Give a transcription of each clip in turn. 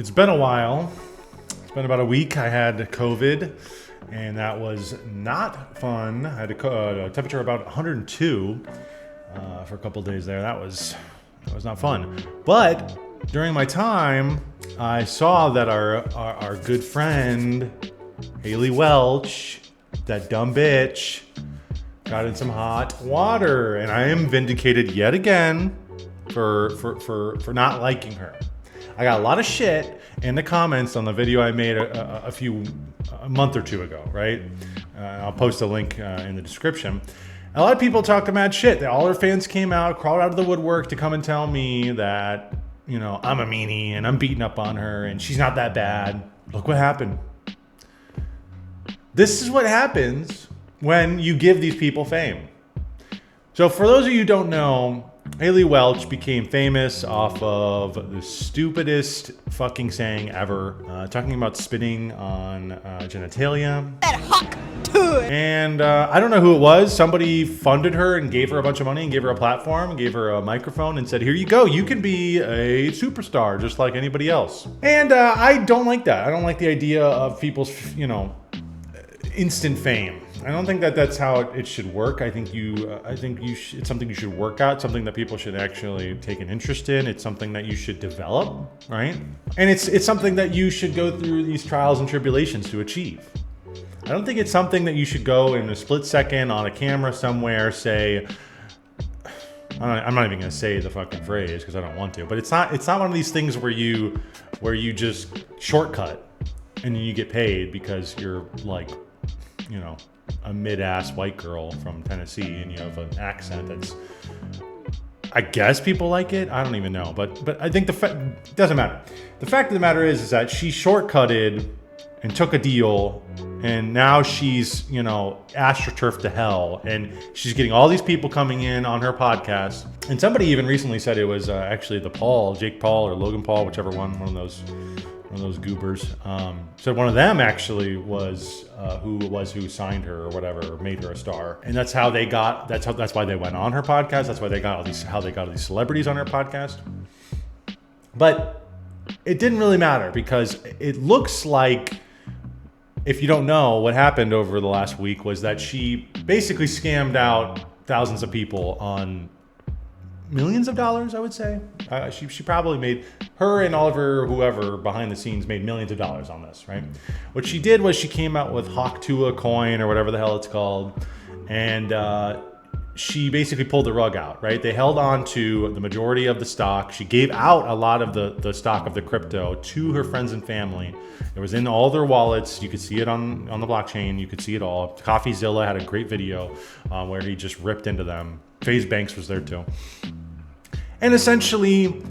It's been a while. It's been about a week. I had COVID, and that was not fun. I had a temperature about 102 for a couple days there. That was not fun. But during my time, I saw that our good friend Haley Welch, that dumb bitch, got in some hot water, and I am vindicated yet again for not liking her. I got a lot of shit in the comments on the video I made a month or two ago, right? I'll post a link in the description. A lot of people talked mad shit. All her fans came out, crawled out of the woodwork to come and tell me that, I'm a meanie and I'm beating up on her and she's not that bad. Look what happened. This is what happens when you give these people fame. So for those of you who don't know, Haley Welch became famous off of the stupidest fucking saying ever, talking about spitting on genitalia. And I don't know who it was. Somebody funded her and gave her a bunch of money and gave her a platform, and gave her a microphone and said, here you go, you can be a superstar just like anybody else. And I don't like that. I don't like the idea of people's, instant fame. I don't think that that's how it should work. I think it's something you should work out, something that people should actually take an interest in. It's something that you should develop, right? And it's something that you should go through these trials and tribulations to achieve. I don't think it's something that you should go in a split second on a camera somewhere, say, I'm not even gonna say the fucking phrase because I don't want to, but it's not one of these things where you just shortcut and then you get paid because you're like, a mid-ass white girl from Tennessee and you have an accent that's, I guess people like it. I don't even know, but I think it doesn't matter. The fact of the matter is that she shortcutted and took a deal, and now she's, astroturfed to hell, and she's getting all these people coming in on her podcast. And somebody even recently said it was actually Jake Paul or Logan Paul, whichever one of those goobers. So one of them actually was who signed her or whatever, or made her a star. And that's why they went on her podcast. That's why they got all these celebrities on her podcast. But it didn't really matter because it looks like, if you don't know, what happened over the last week was that she basically scammed out thousands of people on millions of dollars, I would say. She probably made, her and Oliver, whoever behind the scenes, made millions of dollars on this, right? What she did was she came out with Hawk Tuah coin or whatever the hell it's called, and she basically pulled the rug out, right? They held on to the majority of the stock. She gave out a lot of the stock of the crypto to her friends and family. It was in all their wallets. You could see it on the blockchain. You could see it all. CoffeeZilla had a great video where he just ripped into them. FaZe Banks was there too. And essentially,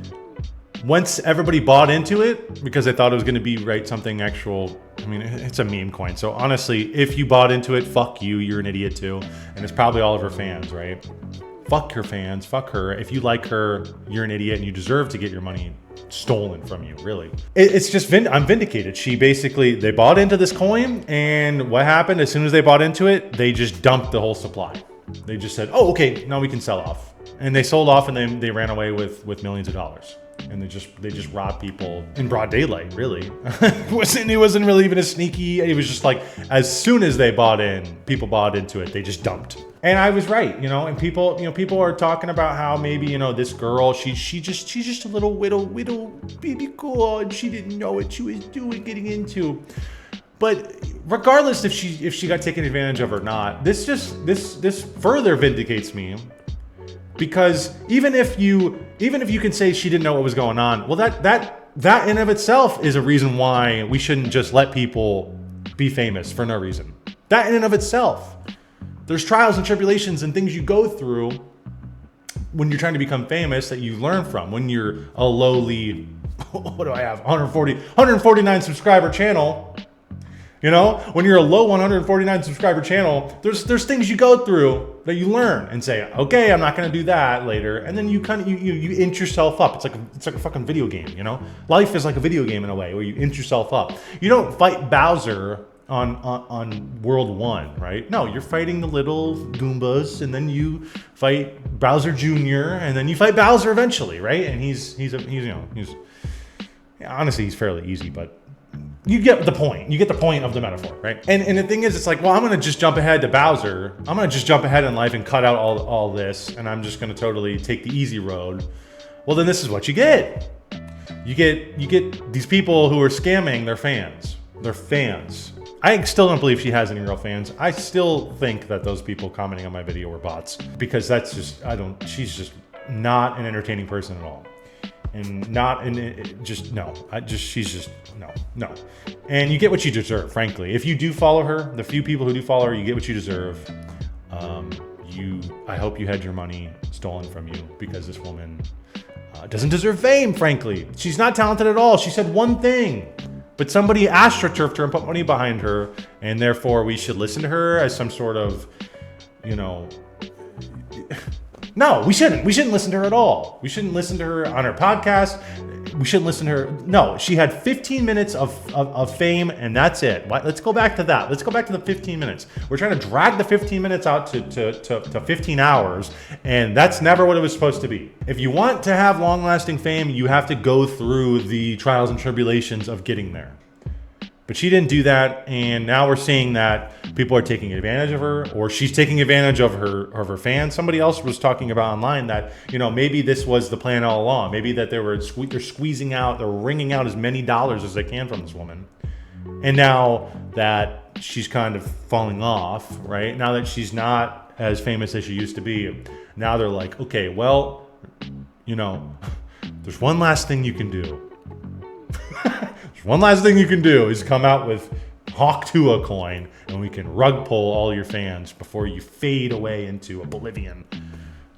once everybody bought into it, because they thought it was going to be something actual, it's a meme coin. So honestly, if you bought into it, fuck you, you're an idiot too. And it's probably all of her fans, right? Fuck her fans, fuck her. If you like her, you're an idiot and you deserve to get your money stolen from you, really. It's just, I'm vindicated. They bought into this coin, and what happened as soon as they bought into it, they just dumped the whole supply. They just said, oh, okay, now we can sell off. And they sold off, and then they ran away with millions of dollars. And they just robbed people in broad daylight, really. It wasn't really even a sneaky. It was just like, as soon as they bought in, people bought into it, they just dumped. And I was right, and people are talking about how maybe, this girl, she's just a little widow baby girl, and she didn't know what she was getting into. But regardless if she got taken advantage of or not, this further vindicates me. Because even if you can say she didn't know what was going on, well, that in of itself is a reason why we shouldn't just let people be famous for no reason. That in and of itself. There's trials and tribulations and things you go through when you're trying to become famous that you learn from. When you're a lowly, what do I have, 149 subscriber channel. When you're a low 149 subscriber channel, there's things you go through that you learn and say, okay, I'm not going to do that later. And then you inch yourself up. It's like a fucking video game, Life is like a video game in a way where you inch yourself up. You don't fight Bowser on World 1, right? No, you're fighting the little Goombas, and then you fight Bowser Jr., and then you fight Bowser eventually, right? And he's Honestly, he's fairly easy, but you get the point. You get the point of the metaphor, right? And the thing is, it's like, well, I'm gonna just jump ahead to Bowser. I'm gonna just jump ahead in life and cut out all this, and I'm just gonna totally take the easy road. Well, then this is what you get. You get these people who are scamming their fans. They're fans. I still don't believe she has any real fans. I still think that those people commenting on my video were bots, because that's just, she's just not an entertaining person at all. And not in just no. She's just no. And you get what you deserve, frankly. If you do follow her, the few people who do follow her, you get what you deserve. I hope you had your money stolen from you, because this woman doesn't deserve fame, frankly. She's not talented at all. She said one thing, but somebody astroturfed her and put money behind her, and therefore we should listen to her as some sort of, No, we shouldn't. We shouldn't listen to her at all. We shouldn't listen to her on her podcast. We shouldn't listen to her. No, she had 15 minutes of fame, and that's it. Let's go back to that. Let's go back to the 15 minutes. We're trying to drag the 15 minutes out to 15 hours, and that's never what it was supposed to be. If you want to have long-lasting fame, you have to go through the trials and tribulations of getting there. But she didn't do that, and now we're seeing that people are taking advantage of her, or she's taking advantage of her fans. Somebody else was talking about online that, maybe this was the plan all along. Maybe that they're squeezing out, they're wringing out as many dollars as they can from this woman. And now that she's kind of falling off, right? Now that she's not as famous as she used to be, now they're like, okay, well, there's one last thing you can do. One last thing you can do is come out with Hawk Tuah coin, and we can rug pull all your fans before you fade away into oblivion,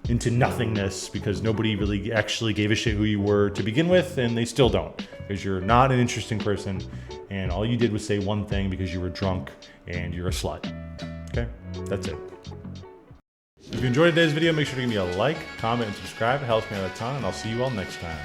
into nothingness, because nobody really actually gave a shit who you were to begin with, and they still don't, because you're not an interesting person, and all you did was say one thing because you were drunk and you're a slut. Okay? That's it. If you enjoyed today's video, make sure to give me a like, comment, and subscribe. It helps me out a ton, and I'll see you all next time.